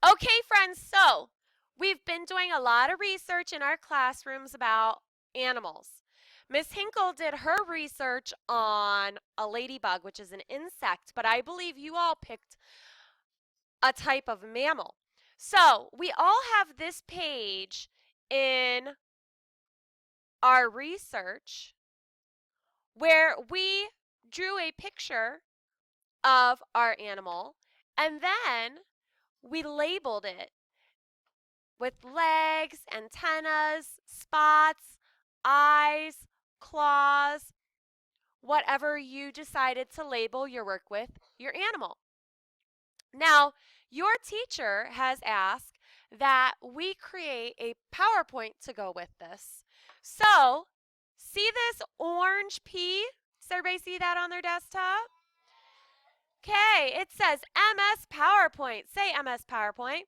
Okay, friends, so we've been doing a lot of research in our classrooms about animals. Miss Hinkle did her research on a ladybug, which is an insect, but I believe you all picked a type of mammal. So we all have this page in our research where we drew a picture of our animal and then we labeled it with legs, antennas, spots, eyes, claws, whatever you decided to label your work with your animal. Now, your teacher has asked that we create a PowerPoint to go with this. So, see this orange P? Does everybody see that on their desktop? Okay, it says MS PowerPoint. Say MS PowerPoint.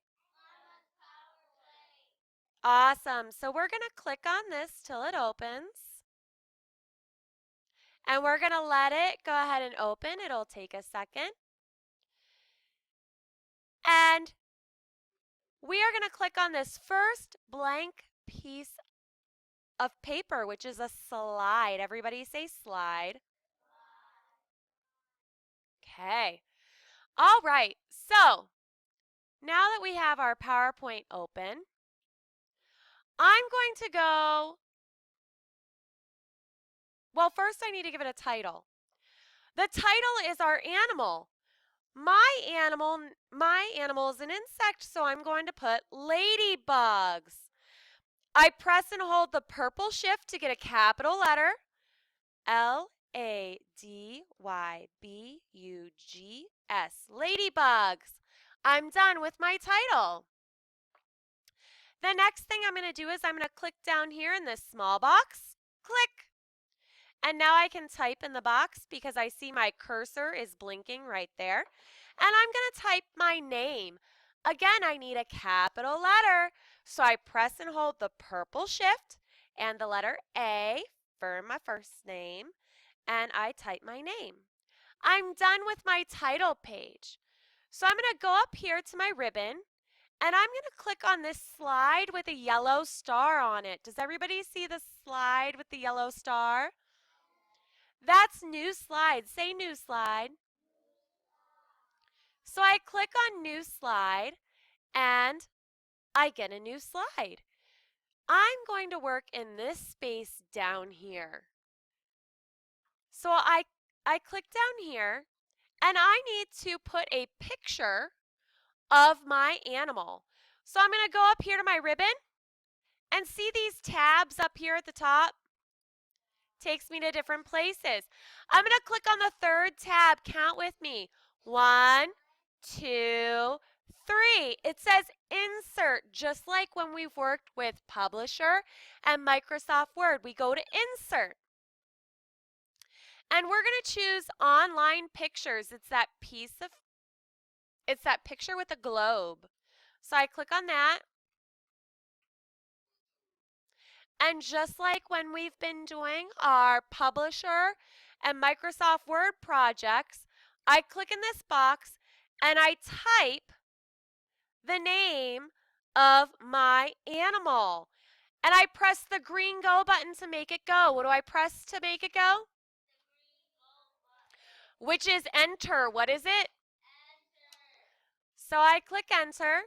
Awesome. So we're going to click on this till it opens. And we're going to let it go ahead and open. It'll take a second. And we are going to click on this first blank piece of paper, which is a slide. Everybody say slide. Okay. All right. So now that we have our PowerPoint open, I'm going to go. Well, first I need to give it a title. The title is our animal. My animal is an insect, so I'm going to put ladybugs. I press and hold the purple shift to get a capital letter. Ladybugs. Ladybugs. I'm done with my title. The next thing I'm going to do is I'm going to click down here in this small box. Click. And now I can type in the box because I see my cursor is blinking right there. And I'm going to type my name. Again, I need a capital letter. So I press and hold the purple shift and the letter A for my first name. And I type my name. I'm done with my title page. So I'm going to go up here to my ribbon. And I'm going to click on this slide with a yellow star on it. Does everybody see the slide with the yellow star? That's new slide. Say new slide. So I click on new slide and I get a new slide. I'm going to work in this space down here. So I click down here and I need to put a picture of my animal. So I'm going to go up here to my ribbon and see these tabs up here at the top? Takes me to different places. I'm going to click on the third tab. Count with me. 1, 2, 3. It says insert, just like when we've worked with Publisher and Microsoft Word. We go to insert. And we're going to choose online pictures. It's that picture with a globe. So I click on that. And just like when we've been doing our Publisher and Microsoft Word projects, I click in this box and I type the name of my animal. And I press the green go button to make it go. What do I press to make it go? Which is enter. What is it? So I click enter.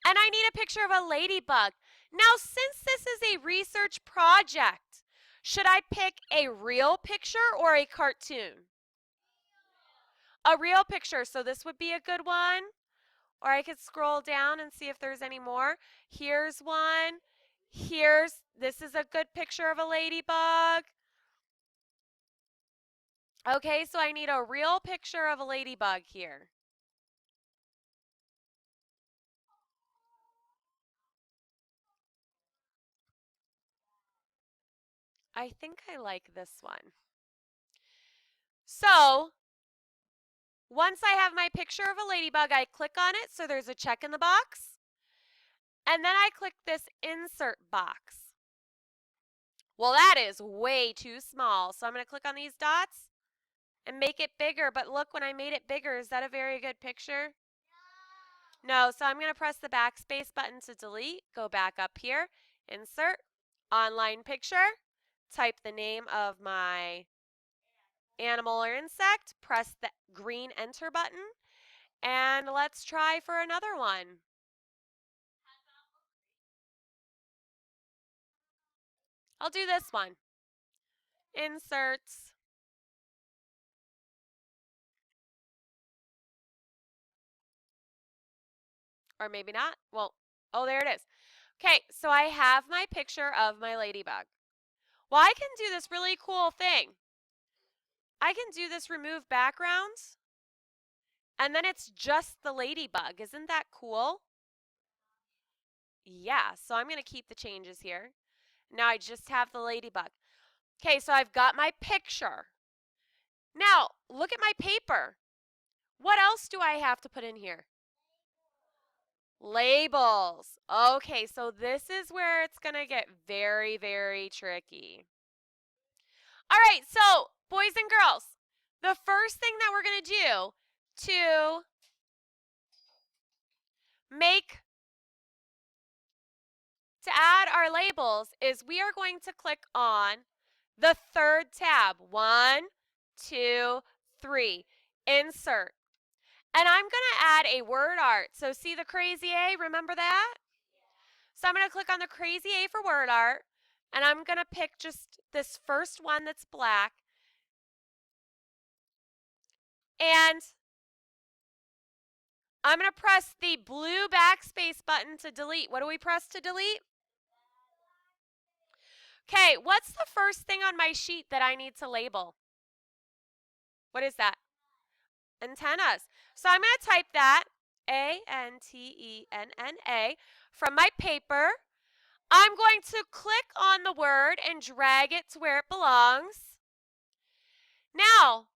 And I need a picture of a ladybug. Now, since this is a research project, should I pick a real picture or a cartoon? A real picture, so this would be a good one. Or I could scroll down and see if there's any more. Here's one. This is a good picture of a ladybug. Okay, so I need a real picture of a ladybug here. I think I like this one. So, once I have my picture of a ladybug, I click on it, so there's a check in the box. And then I click this insert box. Well, that is way too small, so I'm going to click on these dots and make it bigger. But look, when I made it bigger, is that a very good picture? No, so I'm going to press the backspace button to delete, go back up here, insert, online picture, type the name of my animal or insect, press the green enter button, and let's try for another one. I'll do this one. Inserts. Or maybe not. Well, oh, there it is. Okay, so I have my picture of my ladybug. Well, I can do this really cool thing. I can do this remove backgrounds, and then it's just the ladybug. Isn't that cool? Yeah, so I'm going to keep the changes here. Now I just have the ladybug. Okay, so I've got my picture. Now, look at my paper. What else do I have to put in here? Labels. Okay, so this is where it's going to get very, very tricky. All right, so boys and girls, the first thing that we're going to do to add our labels is we are going to click on the third tab. 1, 2, 3. Insert. And I'm going to add a word art. So see the crazy A? Remember that? So I'm going to click on the crazy A for word art. And I'm going to pick just this first one that's black. And I'm going to press the blue backspace button to delete. What do we press to delete? Okay, what's the first thing on my sheet that I need to label? What is that? Antennas. So I'm going to type that, A-N-T-E-N-N-A, from my paper. I'm going to click on the word and drag it to where it belongs. Now,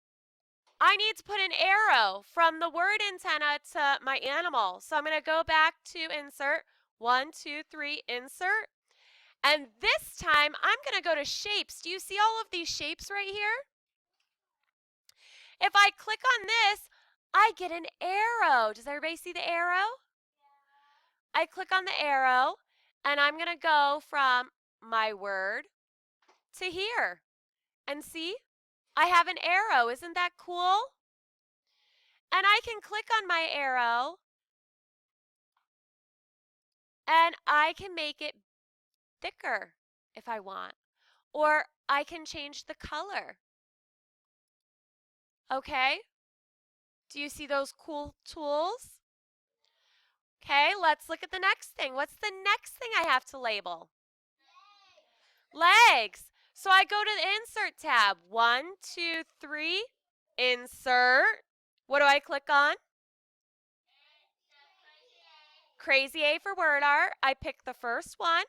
I need to put an arrow from the word antenna to my animal. So I'm going to go back to insert, 1, 2, 3, insert. And this time, I'm going to go to shapes. Do you see all of these shapes right here? If I click on this, I get an arrow. Does everybody see the arrow? I click on the arrow, and I'm going to go from my word to here. And see, I have an arrow. Isn't that cool? And I can click on my arrow, and I can make it thicker if I want. Or I can change the color. Okay? Do you see those cool tools? Okay, let's look at the next thing. What's the next thing I have to label? Legs. So I go to the Insert tab. 1, 2, 3, Insert. What do I click on? Crazy A for word art. I pick the first one.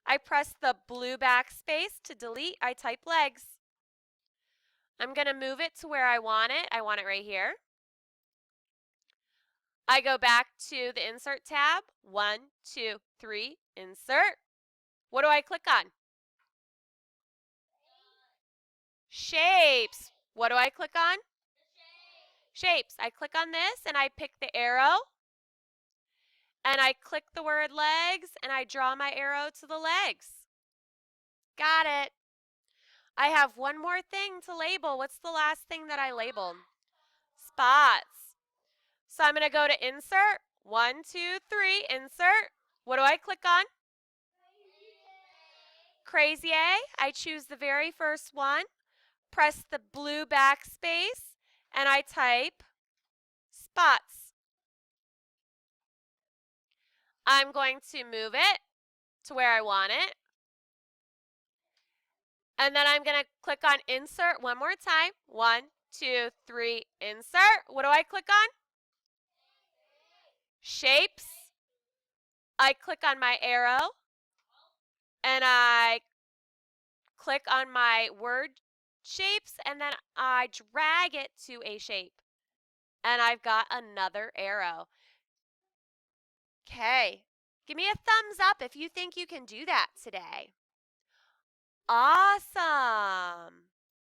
I press the blue backspace to delete. I type legs. I'm going to move it to where I want it. I want it right here. I go back to the Insert tab. 1, 2, 3, Insert. What do I click on? Shapes. What do I click on? Shapes. I click on this and I pick the arrow. And I click the word legs and I draw my arrow to the legs. Got it. I have one more thing to label. What's the last thing that I labeled? Spots. So I'm going to go to Insert. 1, 2, 3, Insert. What do I click on? Crazy A. I choose the very first one. Press the blue backspace and I type spots. I'm going to move it to where I want it. And then I'm going to click on Insert one more time. 1, 2, 3, Insert. What do I click on? Shapes. I click on my arrow. And I click on my word shapes. And then I drag it to a shape. And I've got another arrow. Okay. Give me a thumbs up if you think you can do that today. Awesome.